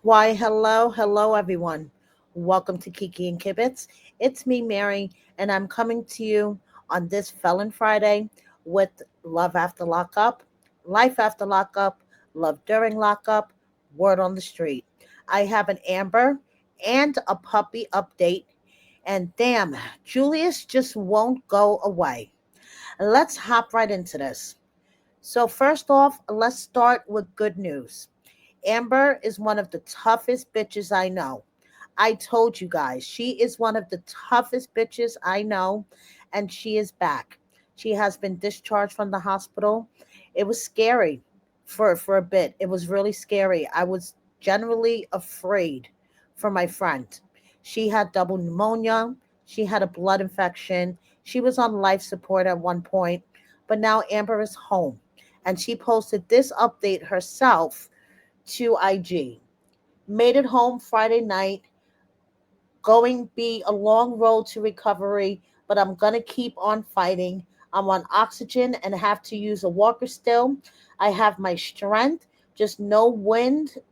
Why, hello, everyone. Welcome to Kiki and Kibitz. It's me, Mary, and I'm coming to you on this Felon Friday with Love After Lockup, Life After Lockup, Love During Lockup, Word on the Street. I have an Amber and a puppy update, and damn, Julius just won't go away. Let's hop right into this. So, first off, let's start with good news. Amber is one of the toughest bitches I know. I told you guys, she is one of the toughest bitches I know, and she is back. She has been discharged from the hospital. It was scary for a bit. It was really scary. I was generally afraid for my friend. She had double pneumonia. She had a blood infection. She was on life support at one point, but now Amber is home. And she posted this update herself to IG. Made it home Friday night. Going be a long road to recovery, but I'm gonna keep on fighting. I'm on oxygen and have to use a walker still. I have my strength, just no wind/breath.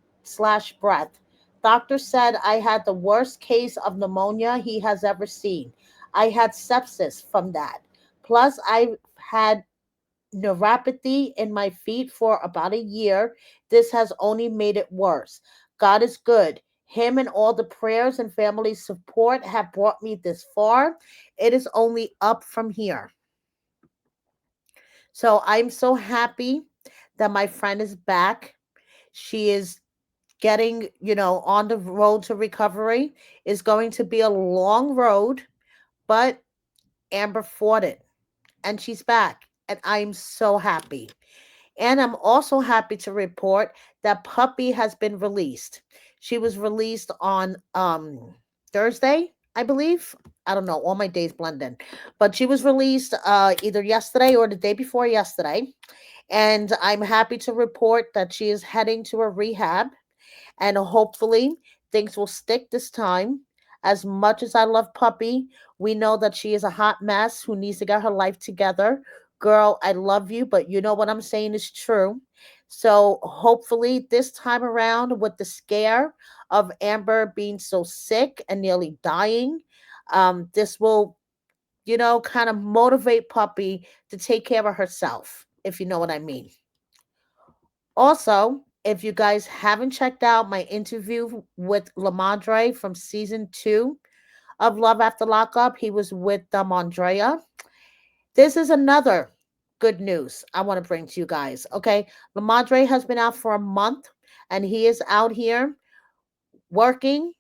Doctor said I had the worst case of pneumonia he has ever seen. I had sepsis from that. Plus, I had neuropathy in my feet for about a year. This has only made it worse. God is good. Him and all the prayers and family support have brought me this far. It is only up from here. So I'm so happy that my friend is back. She is getting, on the road to recovery. Is going to be a long road, but Amber fought it and she's back. And I'm so happy. And I'm also happy to report that Puppy has been released. She was released on Thursday, I believe. I don't know, all my days blend in. But she was released either yesterday or the day before yesterday. And I'm happy to report that she is heading to a rehab and hopefully things will stick this time. As much as I love Puppy, we know that she is a hot mess who needs to get her life together. Girl, I love you, but you know what I'm saying is true. So hopefully this time around, with the scare of Amber being so sick and nearly dying, this will, kind of motivate Puppy to take care of herself, if you know what I mean. Also, if you guys haven't checked out my interview with Lamadre from season 2 of Love After Lockup, he was with Andrea. This is another good news I want to bring to you guys. Okay, Lamadre has been out for a month, and he is out here working,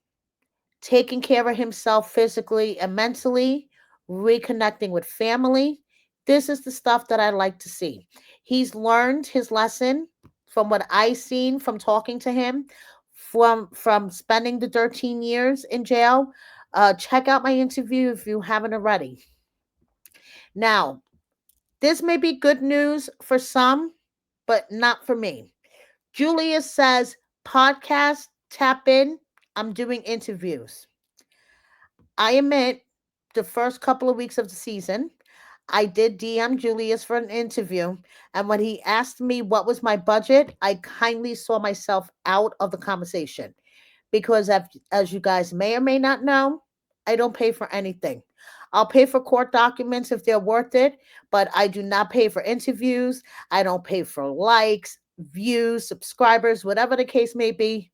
taking care of himself physically and mentally, reconnecting with family. This is the stuff that I like to see. He's learned his lesson from what I've seen from talking to him, from spending the 13 years in jail. Check out my interview if you haven't already. Now, this may be good news for some, but not for me. Julius says, podcast, tap in. I'm doing interviews. I admit, the first couple of weeks of the season, I did DM Julius for an interview. And when he asked me what was my budget, I kindly saw myself out of the conversation. Because, as you guys may or may not know, I don't pay for anything. I'll pay for court documents if they're worth it, but I do not pay for interviews. I don't pay for likes, views, subscribers, whatever the case may be.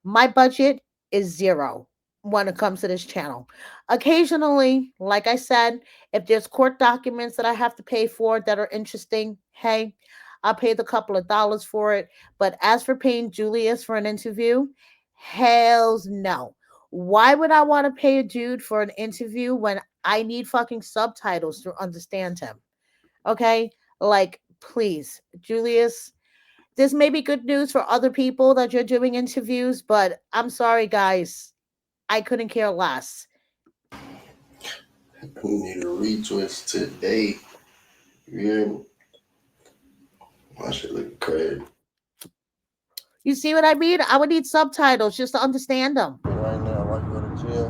My budget is zero when it comes to this channel. Occasionally, like I said, if there's court documents that I have to pay for that are interesting, hey, I'll pay the couple of dollars for it. But as for paying Julius for an interview, hells no. Why would I want to pay a dude for an interview when I need fucking subtitles to understand him? Okay? Like, please, Julius, this may be good news for other people that you're doing interviews, but I'm sorry, guys. I couldn't care less. You need a retwist today. You hear me? My shit look crazy. You see what I mean? I would need subtitles just to understand them. Right now, while you go to jail,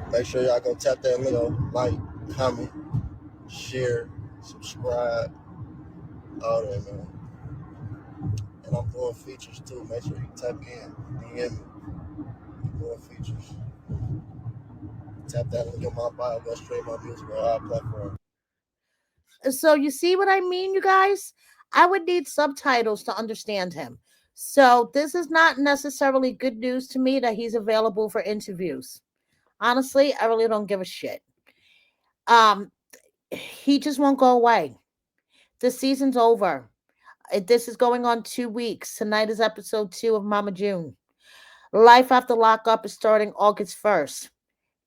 make sure y'all go tap that link, like, comment, share, subscribe, all that, man. And I'm doing features too. Make sure you tap in. DM me. I'm doing features. Tap that link in my bio. Go straight my music on all platforms. So you see what I mean, you guys? I would need subtitles to understand him. So this is not necessarily good news to me that he's available for interviews. Honestly, I really don't give a shit. Um, he just won't go away. The season's over. This is going on 2 weeks. Tonight is episode 2 of Mama June. Life After Lockup is starting August 1st.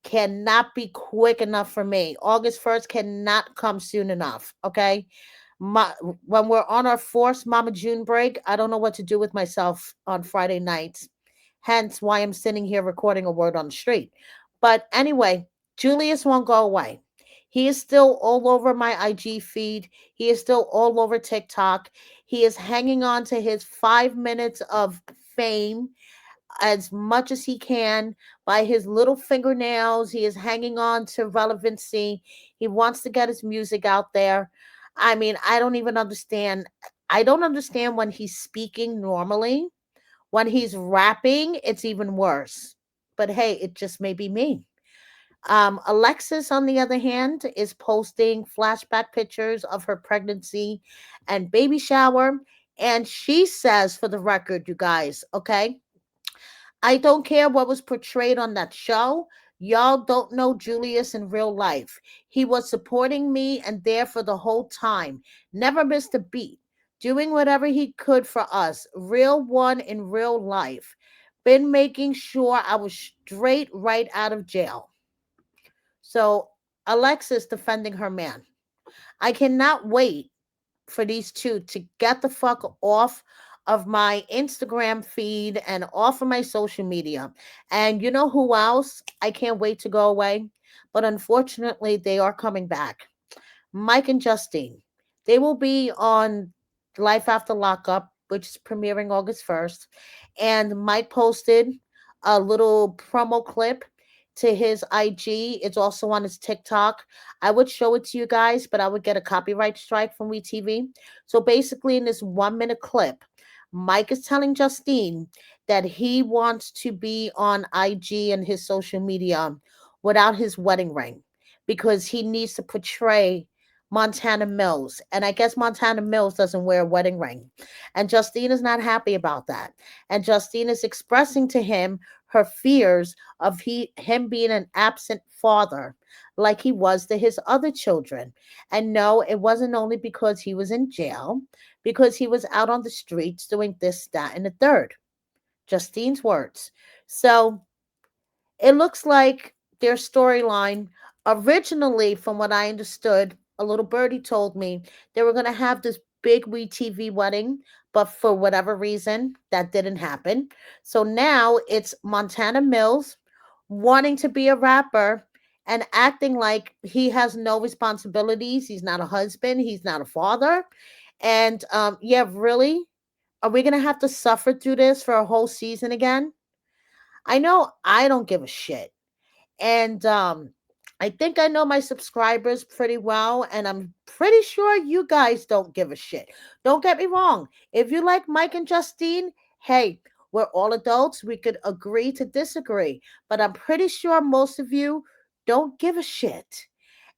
Cannot be quick enough for me. August 1st cannot come soon enough. Okay. My, when we're on our forced Mama June break, I don't know what to do with myself on Friday nights. Hence why I'm sitting here recording a word on the street. But anyway, Julius won't go away. He is still all over my IG feed. He is still all over TikTok. He is hanging on to his 5 minutes of fame as much as he can by his little fingernails. He is hanging on to relevancy. He wants to get his music out there. I mean, I don't even understand. I don't understand when he's speaking normally. When he's rapping, it's even worse. But hey, it just may be me. Alexis, on the other hand, is posting flashback pictures of her pregnancy and baby shower. And she says, for the record, you guys, okay, I don't care what was portrayed on that show. Y'all don't know Julius in real life. He was supporting me and there for the whole time. Never missed a beat. Doing whatever he could for us. Real one in real life. Been making sure I was straight right out of jail. So, Alexis defending her man. I cannot wait for these two to get the fuck off of my Instagram feed and off of my social media. And you know who else I can't wait to go away? But unfortunately, they are coming back. Mike and Justine. They will be on Life After Lockup, which is premiering August 1st. And Mike posted a little promo clip to his IG. It's also on his TikTok. I would show it to you guys, but I would get a copyright strike from WeTV. So basically, in this 1 minute clip, Mike is telling Justine that he wants to be on IG and his social media without his wedding ring because he needs to portray Montana Mills. And I guess Montana Mills doesn't wear a wedding ring. And Justine is not happy about that. And Justine is expressing to him her fears of him being an absent father like he was to his other children. And no, it wasn't only because he was in jail, because he was out on the streets doing this, that, and the third. Justine's words. So it looks like their storyline originally, from what I understood, a little birdie told me they were going to have this big WeTV wedding, but for whatever reason, that didn't happen. So now it's Montana Mills wanting to be a rapper and acting like he has no responsibilities. He's not a husband, he's not a father. And yeah, really? Are we going to have to suffer through this for a whole season again? I know I don't give a shit. And I think I know my subscribers pretty well, and I'm pretty sure you guys don't give a shit. Don't get me wrong. If you like Mike and Justine, hey, we're all adults. We could agree to disagree. But I'm pretty sure most of you don't give a shit.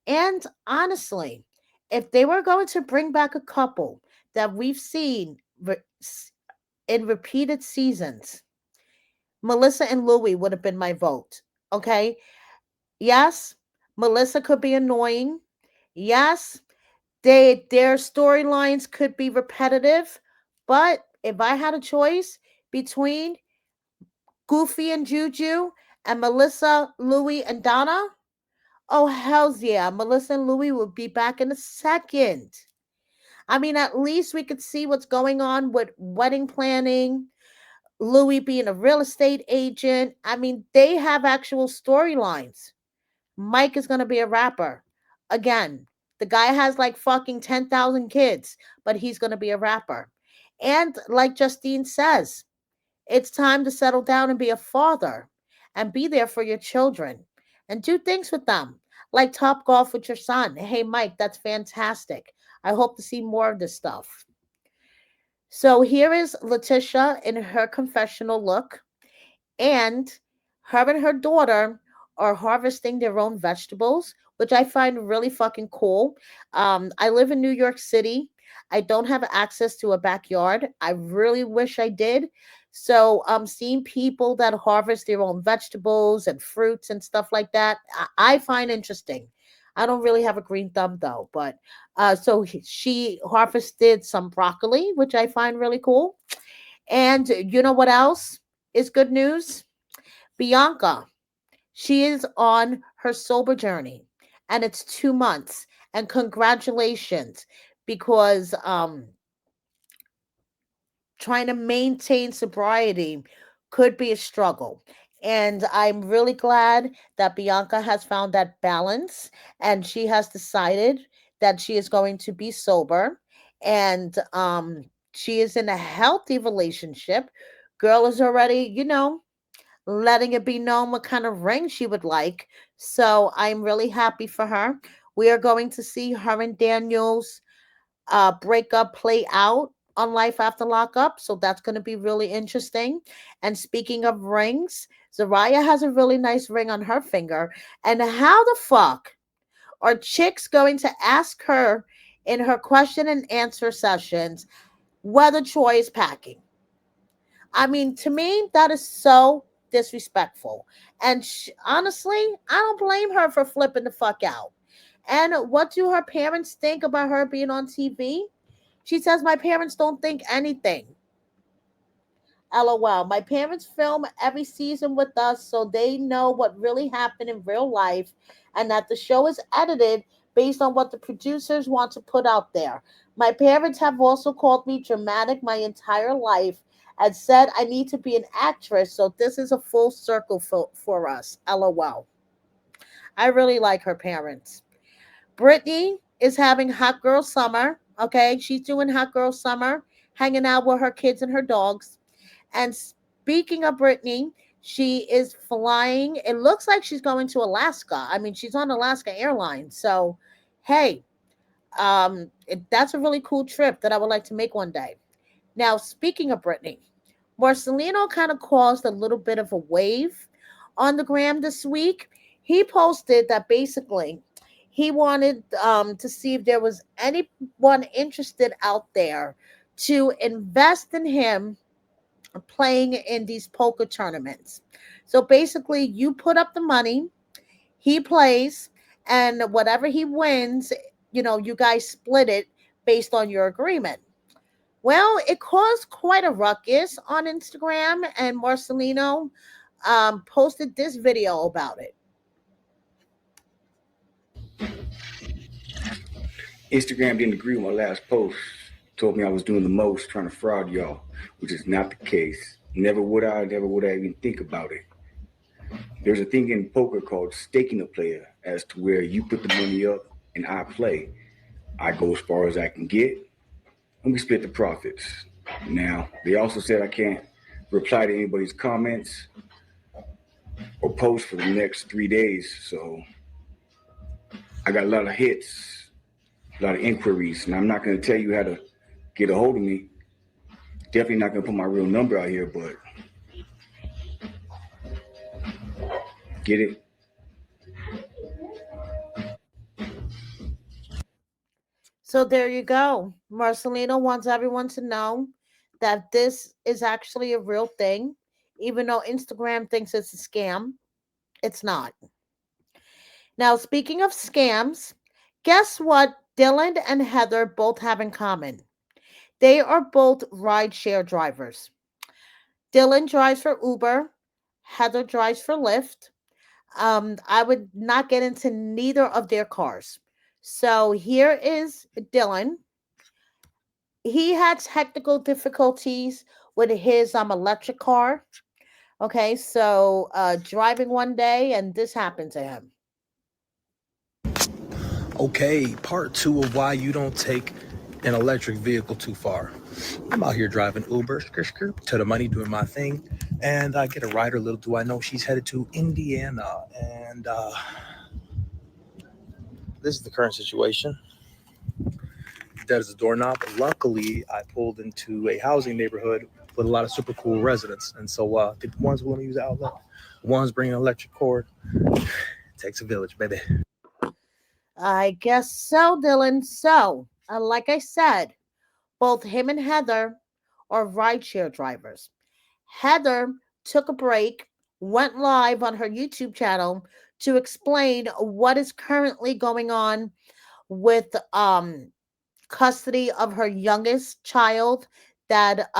And honestly, if they were going to bring back a couple that we've seen in repeated seasons, Melissa and Louie would have been my vote. Okay. Yes, Melissa could be annoying. Yes, their storylines could be repetitive. But if I had a choice between Goofy and Juju and Melissa, Louie, and Donna, oh hells yeah, Melissa and Louie would be back in a second. I mean, at least we could see what's going on with wedding planning. Louie being a real estate agent. I mean, they have actual storylines. Mike is going to be a rapper. Again, the guy has like fucking 10,000 kids, but he's going to be a rapper. And like Justine says, it's time to settle down and be a father and be there for your children and do things with them, like Top Golf with your son. Hey, Mike, that's fantastic. I hope to see more of this stuff. So here is Letitia in her confessional look, and her and her daughter are harvesting their own vegetables, which I find really fucking cool. I live in New York City. I don't have access to a backyard. I really wish I did. So seeing people that harvest their own vegetables and fruits and stuff like that, I find interesting. I don't really have a green thumb though, but she harvested some broccoli, which I find really cool. And you know what else is good news? Bianca, she is on her sober journey, and it's 2 months. And congratulations, because trying to maintain sobriety could be a struggle. And I'm really glad that Bianca has found that balance, and she has decided that she is going to be sober, and she is in a healthy relationship. Girl is already, letting it be known what kind of ring she would like. So I'm really happy for her. We are going to see her and Daniel's breakup play out on Life After Lockup. So that's going to be really interesting. And speaking of rings, Zariah has a really nice ring on her finger. And how the fuck are chicks going to ask her in her question and answer sessions whether Troy is packing? I mean, to me, that is so disrespectful. And honestly, I don't blame her for flipping the fuck out. And what do her parents think about her being on TV? She says, my parents don't think anything. LOL. My parents film every season with us so they know what really happened in real life and that the show is edited based on what the producers want to put out there. My parents have also called me dramatic my entire life and said I need to be an actress, so this is a full circle for us. LOL. I really like her parents. Brittany is having hot girl summer. Okay, she's doing hot girl summer, hanging out with her kids and her dogs. And speaking of Brittany, she is flying. It looks like she's going to Alaska. I mean, she's on Alaska Airlines. So, hey, that's a really cool trip that I would like to make one day. Now, speaking of Brittany, Marcelino kind of caused a little bit of a wave on the gram this week. He posted that basically he wanted to see if there was anyone interested out there to invest in him playing in these poker tournaments. So basically, you put up the money, he plays, and whatever he wins, you guys split it based on your agreement. Well, it caused quite a ruckus on Instagram, and Marcelino posted this video about it. Instagram didn't agree with my last post. Told me I was doing the most trying to fraud y'all, which is not the case. Never would I even think about it. There's a thing in poker called staking a player, as to where you put the money up and I play. I go as far as I can get, and we split the profits. Now, they also said I can't reply to anybody's comments or post for the next 3 days, so I got a lot of hits, a lot of inquiries, and I'm not going to tell you how to get a hold of me. Definitely not going to put my real number out here, but get it? So there you go. Marcelino wants everyone to know that this is actually a real thing, even though Instagram thinks it's a scam. It's not. Now, speaking of scams, guess what Dylan and Heather both have in common? They are both rideshare drivers. Dylan drives for Uber, Heather drives for Lyft. I would not get into neither of their cars. So here is Dylan. He had technical difficulties with his electric car. Okay, so driving one day and this happened to him. Okay, part two of why you don't take an electric vehicle too far. I'm out here driving Uber, to the money, doing my thing, and I get a rider. Little do I know she's headed to Indiana, and this is the current situation. dead as a doorknob. Luckily, I pulled into a housing neighborhood with a lot of super cool residents, and so the ones willing to use the outlet, the ones bringing an electric cord. It takes a village, baby. I guess so, Dylan. So, like I said, both him and Heather are rideshare drivers. Heather took a break, went live on her YouTube channel to explain what is currently going on with custody of her youngest child, that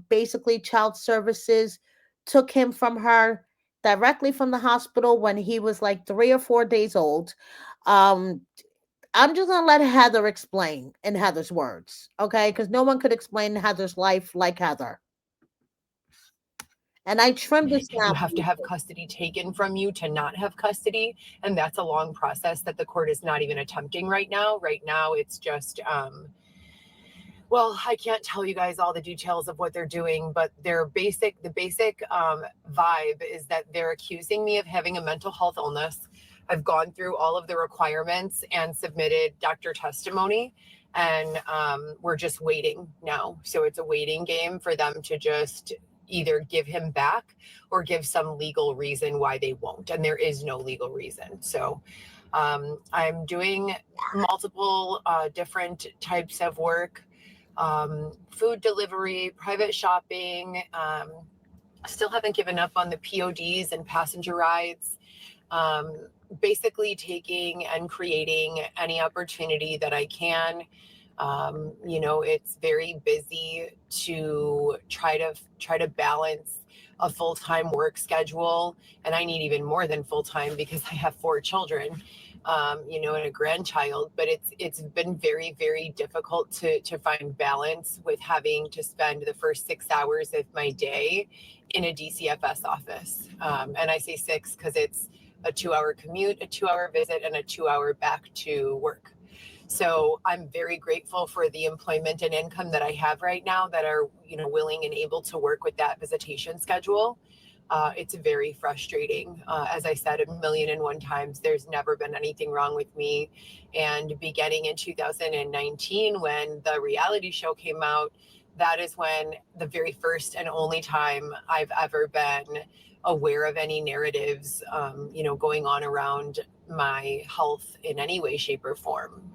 basically child services took him from her directly from the hospital when he was like 3 or 4 days old. um I'm just gonna let Heather explain in Heather's words, okay? Because no one could explain Heather's life like Heather. And I trimmed the You snap. have to have custody taken from you to not have custody. And that's a long process that the court is not even attempting right now. Right now, it's just, well, I can't tell you guys all the details of what they're doing, but the basic vibe is that they're accusing me of having a mental health illness. I've gone through all of the requirements and submitted doctor testimony, and we're just waiting now. So it's a waiting game for them to just either give him back or give some legal reason why they won't. And there is no legal reason. So I'm doing multiple different types of work, food delivery, private shopping. Still haven't given up on the PODs and passenger rides. Basically taking and creating any opportunity that I can. It's very busy to try to balance a full-time work schedule, and I need even more than full-time because I have 4 children, and a grandchild. But it's been very, very difficult to find balance with having to spend the first 6 hours of my day in a DCFS office. And I say 6 because it's a 2-hour commute, a 2-hour visit, and a 2-hour back to work. So I'm very grateful for the employment and income that I have right now that are, willing and able to work with that visitation schedule. It's very frustrating. As I said 1,000,001 times, there's never been anything wrong with me. And beginning in 2019, when the reality show came out, that is when the very first and only time I've ever been aware of any narratives, going on around my health in any way, shape, or form.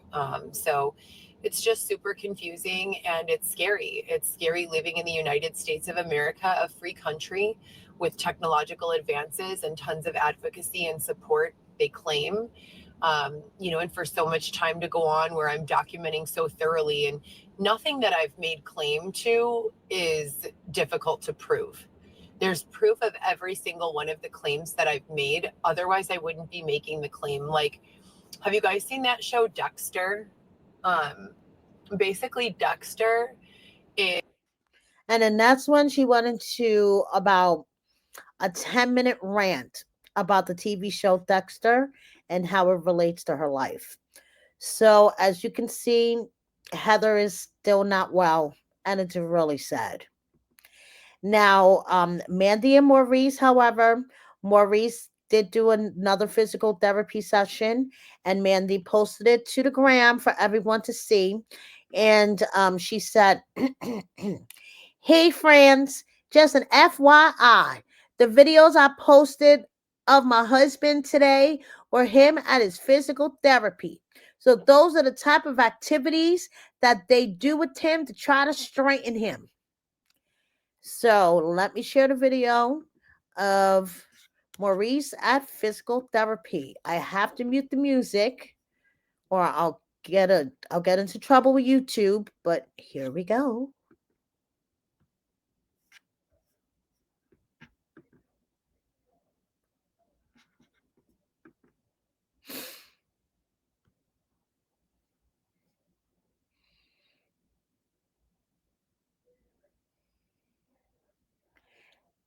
So it's just super confusing, and it's scary. It's scary living in the United States of America, a free country with technological advances and tons of advocacy and support, they claim. And for so much time to go on where I'm documenting so thoroughly, and nothing that I've made claim to is difficult to prove. There's proof of every single one of the claims that I've made. Otherwise, I wouldn't be making the claim. Like, have you guys seen that show Dexter? Basically, Dexter is. And then that's when she went into about a 10-minute rant about the TV show Dexter and how it relates to her life. So, as you can see, Heather is still not well, and it's really sad. Now, Mandy and Maurice, however, Maurice did do another physical therapy session, and Mandy posted it to the gram for everyone to see. And she said, "Hey, friends, just an FYI, the videos I posted of my husband today were him at his physical therapy. So, those are the type of activities that they do with him to try to straighten him." So let me share the video of Maurice at physical therapy. I have to mute the music or I'll get into trouble with YouTube, but here we go.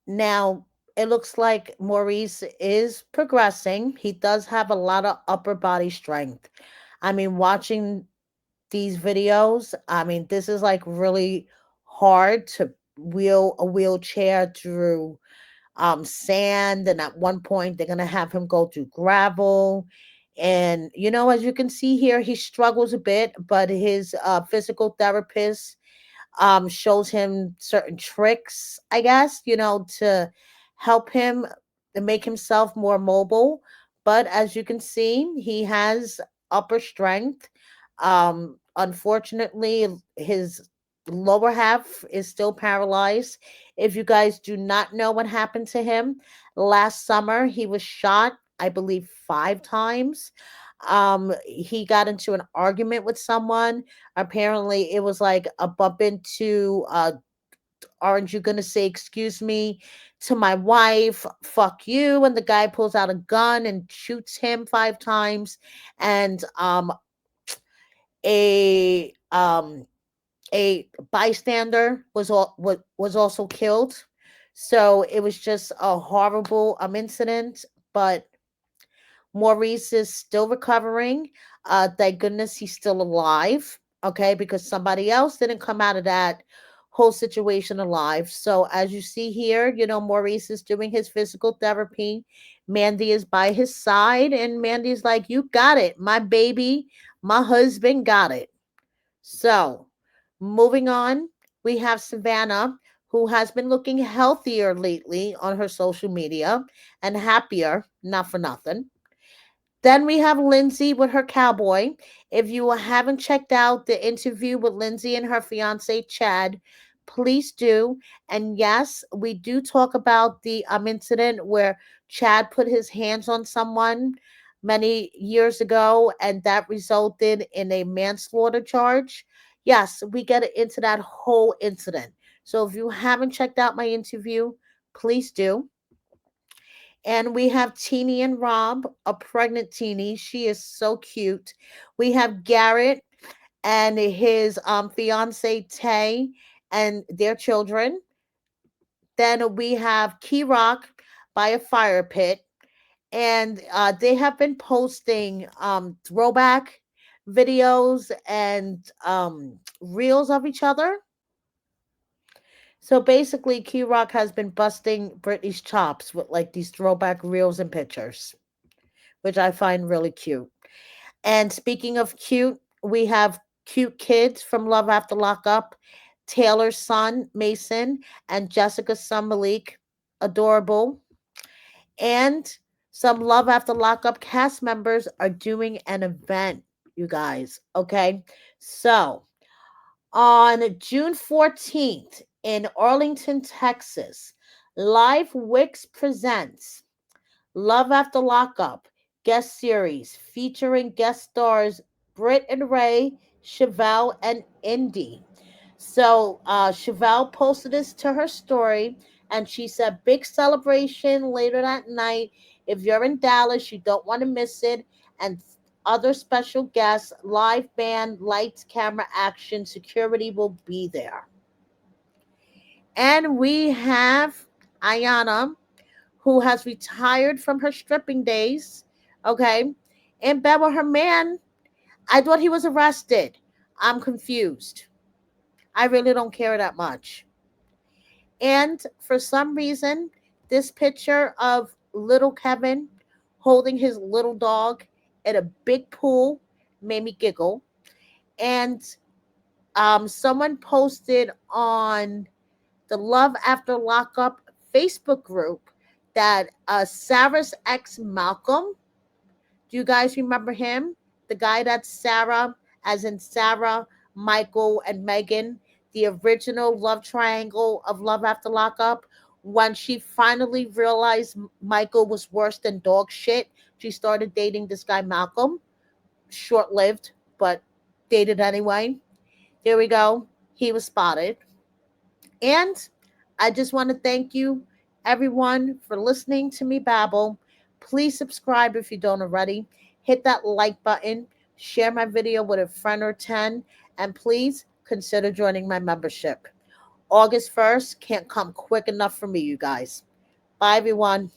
Now, it looks like Maurice is progressing. He does have a lot of upper body strength. I mean, watching these videos, I mean, this is like really hard to wheel a wheelchair through sand, and at one point they're gonna have him go through gravel. And, as you can see here, he struggles a bit, but his physical therapist shows him certain tricks, I guess, to help him to make himself more mobile. But as you can see, he has upper strength. Unfortunately, his lower half is still paralyzed. If you guys do not know what happened to him, last summer he was shot, I believe, 5 times. He got into an argument with someone. Apparently, it was like a bump into, aren't you going to say, excuse me, to my wife? Fuck you. And the guy pulls out a gun and shoots him 5 times. And a um, a bystander was also killed. So it was just a horrible incident. But Maurice is still recovering. Thank goodness he's still alive. Okay, because somebody else didn't come out of that whole situation alive. So as you see here, Maurice is doing his physical therapy. Mandy is by his side, and Mandy's like, "You got it, my baby, my husband got it." So, moving on, we have Savannah, who has been looking healthier lately on her social media and happier, not for nothing. Then we have Lindsay with her cowboy. If you haven't checked out the interview with Lindsay and her fiance Chad, please do. And yes, we do talk about the incident where Chad put his hands on someone many years ago, and that resulted in a manslaughter charge. Yes, we get into that whole incident. So if you haven't checked out my interview, please do. And we have Teeny and Rob, a pregnant Teeny. She is so cute. We have Garrett and his fiance Tay and their children. Then we have Key Rock by a fire pit. And they have been posting throwback videos and reels of each other. So basically, Key Rock has been busting Britney's chops with like these throwback reels and pictures, which I find really cute. And speaking of cute, we have cute kids from Love After Lockup, Taylor's son, Mason, and Jessica's son, Malik. Adorable. And some Love After Lockup cast members are doing an event, you guys. Okay. So on June 14th in Arlington, Texas, Live Wix presents Love After Lockup guest series featuring guest stars Britt and Ray, Chevelle, and Indy. So Chevelle posted this to her story, and she said, "Big celebration later that night. If you're in Dallas, you don't want to miss it." And other special guests, live band, lights, camera, action, security will be there. And we have Ayana, who has retired from her stripping days, okay, in bed with her man. I thought he was arrested. I'm confused. I really don't care that much. And for some reason, this picture of little Kevin holding his little dog at a big pool made me giggle. And someone posted on the Love After Lockup Facebook group that Sarah's ex Malcolm, do you guys remember him? The guy that's Sarah, as in Sarah, Michael, and Megan, the original love triangle of Love After Lockup. When she finally realized Michael was worse than dog shit, she started dating this guy, Malcolm. Short lived, but dated anyway. There we go. He was spotted. And I just want to thank you, everyone, for listening to me babble. Please subscribe if you don't already. Hit that like button. Share my video with a friend or 10. And please consider joining my membership. August 1st can't come quick enough for me, you guys. Bye, everyone.